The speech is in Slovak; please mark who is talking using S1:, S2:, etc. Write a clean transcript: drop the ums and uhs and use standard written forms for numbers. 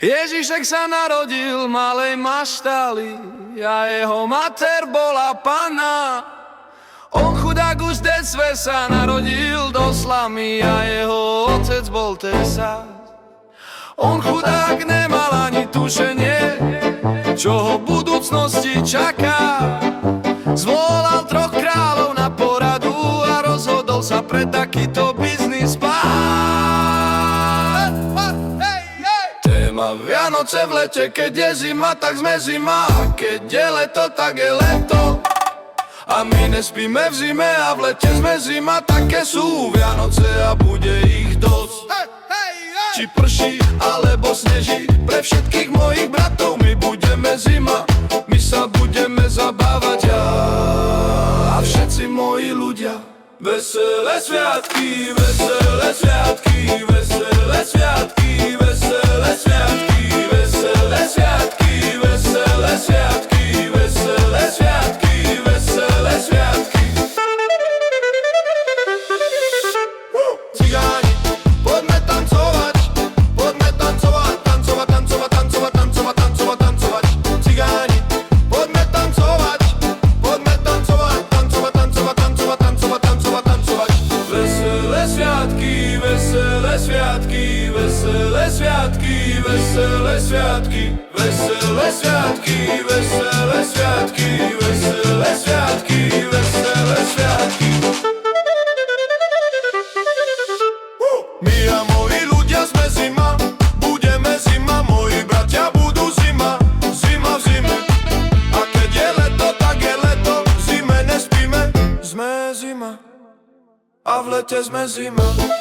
S1: Ježišek sa narodil v malej maštali a jeho mater bola panna. On chudák už v detstve sa narodil do slamy a jeho otec bol tesár. On chudák nemal ani tušenie, čo ho v budúcnosti čaká. Zvolal 3 kráľov na poradu a rozhodol sa pre takýto biznis plán. Téma Vianoce v lete, keď je zima, tak sme zima, a keď je leto, tak je leto. A my nespíme v zime a v lete sme zima, také sú Vianoce a bude ich dosť. Či prší alebo sneží, pre všetkých mojich bratov my budeme zima. My sa budeme zabávať a všetci moji ľudia. Veselé sviatky, veselé sviatky, veselé sviatky, veselé sviatky, veselé sviatky, veselé sviatky, veselé sviatky, veselé sviatky. Cigáni, poďme tancovať, poďme tancovať, tancovať, tancovať, tancovať, tancovať, tancovať, tancovať. Cigáni, poďme tancovať, poďme tancovať, tancovať, tancovať, tancovať, tancovať, tancovať, tancovať. Veselé sviatky, veselé sviatky, veselé sviatky, veselé sviatky, veselé sviatky, veselé sviatky, veselé sviatky, veselé sviatky. My a moji ľudia sme zima, budeme zima, moji bratia budú zima, zima v zime. A keď je leto, tak je leto, v zime nespíme, sme zima a v lete sme zima.